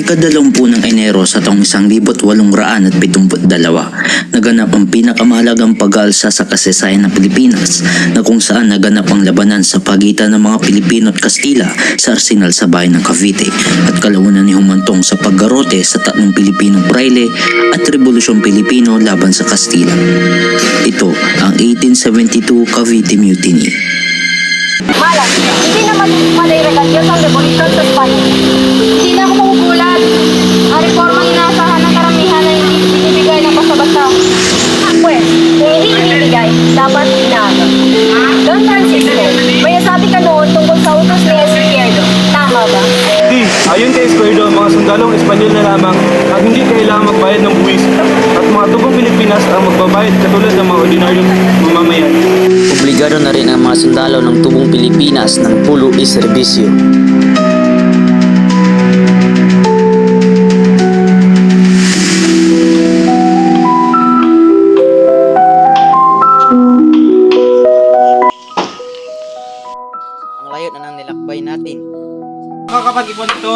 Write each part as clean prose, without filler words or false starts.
Ika-20 ng Enero sa taong 1872, naganap ang pinakamahalagang pag-aalsa sa kasaysayan ng Pilipinas na kung saan naganap ang labanan sa pagitan ng mga Pilipino at Kastila sa arsenal sa bayan ng Cavite at kalaunan ni humantong sa paggarote sa tatlong Pilipinong prayle at Rebolusyong Pilipino laban sa Kastila. Ito ang 1872 Cavite Mutiny. Malas, hindi naman malay-regalyos ang revolusyon sa Espanya. Hindi na ako magugulat. Ang reformang inaasahan ng karamihan ay hindi binibigay ng basta-basta. Pwes, kung hindi binibigay, dapat inaga. Don Francisco, may nasabi ka noon tungkol sa utos ni Esquerdo. Tama ba? Di, ayon kay Esquerdo, ang mga sundalong Espanyol na lamang ang hindi kailangang magbayad ng buwis at mga tubong Pilipinas ang magbabayad katulad ng mga ordinaryong mamamayan. Obligado na rin ang mga sundalo ng tubong Pilipinas ng pulo e serbisyo. Ang layo na ng nilakbay natin. Makakapag-ipon ito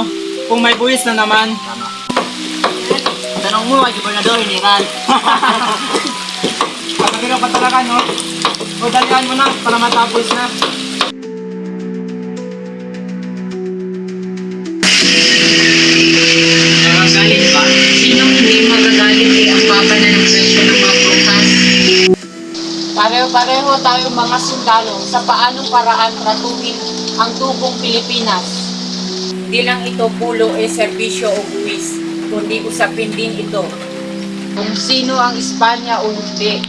kung may buwis na naman. Tanong mo, ay gobernador, General. Pagkakira pa talaga, no? O dalihan mo na para matapos na. Magagalit ba? Sinong hindi magagalit ang baba na ng presyo ng mga prutas? Pareho-pareho tayong mga sundalo sa paanong paraan tratuhin ang tubong Pilipinas. Hindi lang ito pulo serbisyo o buwis, kundi usapin din ito. Kung sino ang Espanya o hindi.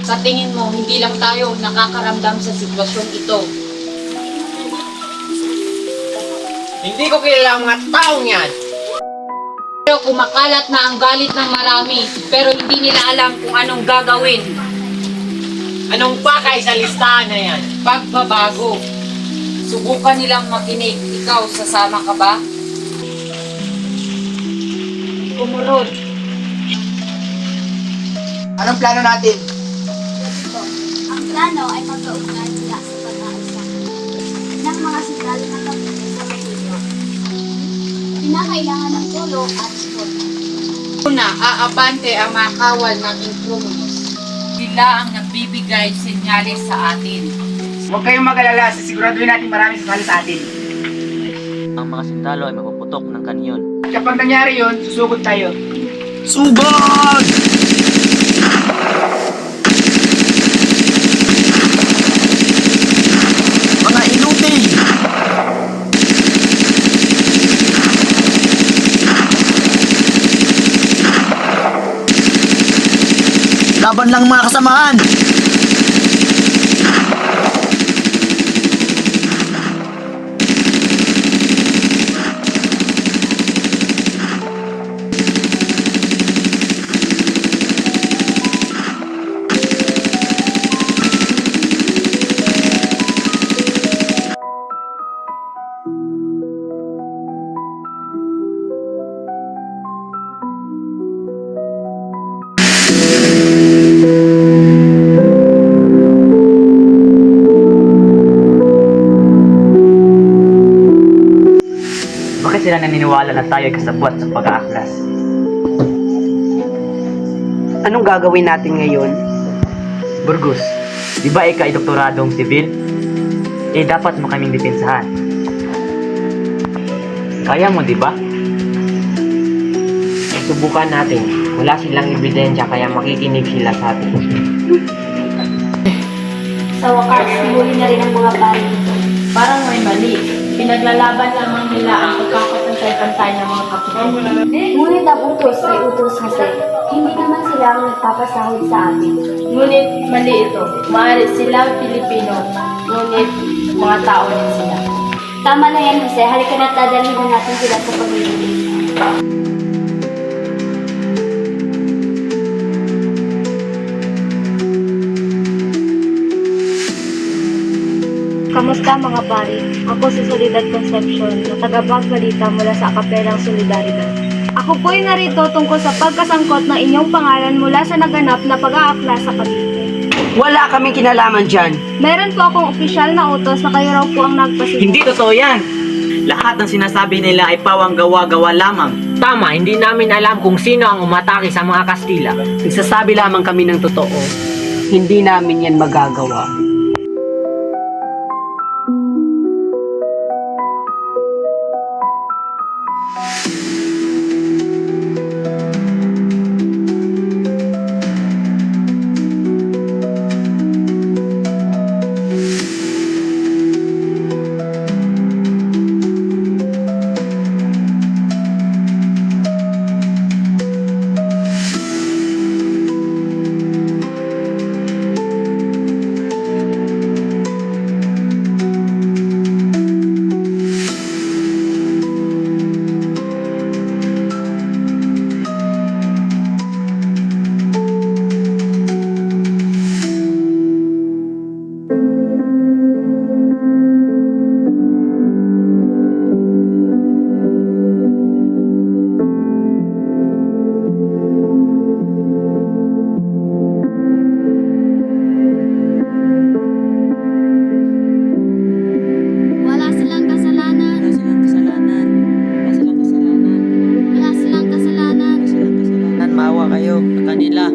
Sa tingin mo, hindi lang tayo nakakaramdam sa sitwasyong ito. Hindi ko kilala ang mga taong yan. Pero kumakalat na ang galit ng marami, pero hindi nila alam kung anong gagawin. Anong pakay sa listahan na yan? Pagbabago. Subukan nilang makinig. Ikaw, sasama ka ba? Kumunod. Anong plano natin? Ang plano ay magkaugnay mula sa pag-aalsa ng mga sundalo ng Cavite sa Manila. Pinakailangan ng tulong at suporta. Una, aabante ang mga kawal ng Intrumunos. Sila ang nagbibigay senyales sa atin. Huwag kayong mag-alala, sisiguraduhin natin marami sasali sa atin. Ang mga sundalo ay mapuputok ng kanyon. At kapag nangyari yun, susugod tayo. Sugod! Mga inuti! Laban lang mga kasamahan! Bakit sila naniniwala na tayo ay kasabwat sa pag-aaklas? Anong gagawin natin ngayon? Burgos, di ba ikaw ay doktoradong sibil? Dapat mo kaming depensahan. Kaya mo, di ba? Subukan natin. Wala silang ebidensya kaya makikinig sila sa atin. Sa wakas, huli na rin ang mga pari nito. Parang may mali. Pinaglalaban lamang nila ang pagkakapantay-pantay ng mga kapitan. Ngunit ang utos ay utos kasi. Hindi naman sila ang nagpapasahod sa atin. Ngunit mali ito. Maaari sila Pilipino, ngunit mga tao din sila. Tama na yan, Jose. Halika na at dadalhin na natin sila sa pamilya. Kamusta mga pari? Ako si Soledad Concepcion na taga-balita mula sa Kapelang Solidaridad. Ako po'y narito tungkol sa pagkasangkot ng inyong pangalan mula sa naganap na pag-aakla sa Cavite. Wala kaming kinalaman dyan. Meron po akong opisyal na utos na kayo raw po ang nagpasiguro. Hindi totoo yan! Lahat ng sinasabi nila ay pawang gawa-gawa lamang. Tama, hindi namin alam kung sino ang umatake sa mga Kastila. Nagsasabi lamang kami ng totoo. Hindi namin yan magagawa. Wala silang kasalanan. Wala silang kasalanan. Maawa kayo sa kanila.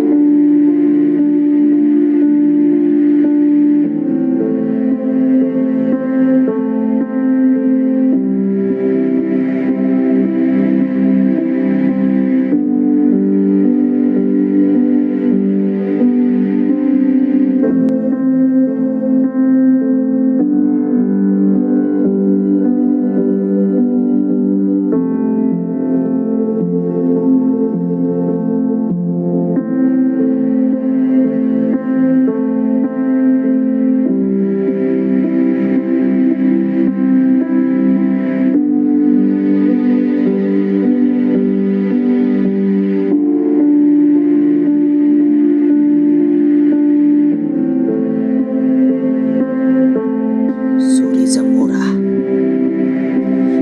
Sorry, Zamora.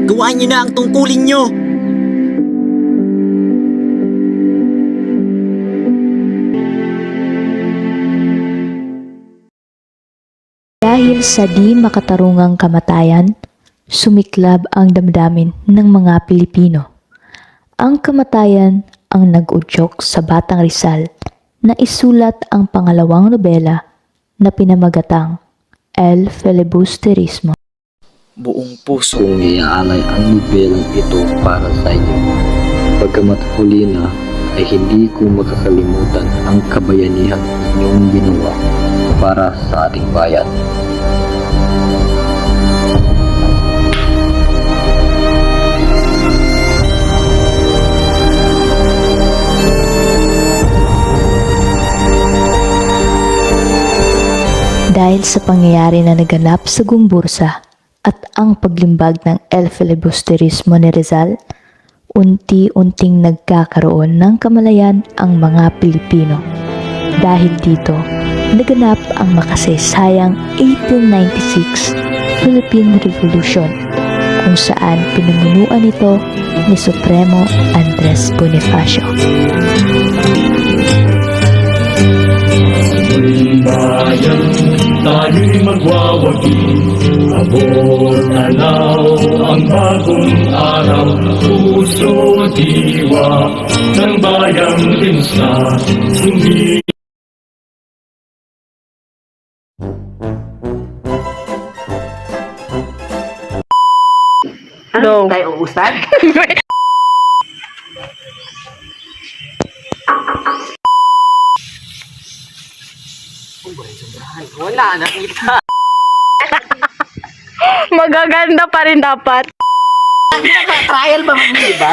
Gawain niyo na ang tungkulin niyo! Dahil sa di makatarungang kamatayan, sumiklab ang damdamin ng mga Pilipino. Ang kamatayan ang nag-udyok sa Batang Rizal na isulat ang pangalawang nobela na pinamagatang El Filibusterismo. Buong puso kong iaalay ang nobelang ito para sa inyo. Pagkamat huli na ay hindi ko makakalimutan ang kabayanihan inyong ginawa para sa ating bayan. Dahil sa pangyayari na naganap sa Gumbursa at ang paglimbag ng El Filibusterismo ni Rizal, unti-unting nagkakaroon ng kamalayan ang mga Pilipino. Dahil dito, naganap ang makasaysayang 1896 Philippine Revolution, kung saan pinamumunuan ito ni Supremo Andres Bonifacio. Bayan, tayo'y magwawagi. Abot tanaw ang bagong araw. Puso diwa ng bayang pinsla. Sumbi. Ano? Tayo uustad? Wala, nakita. Magaganda pa rin dapat. Trial ba mo, diba?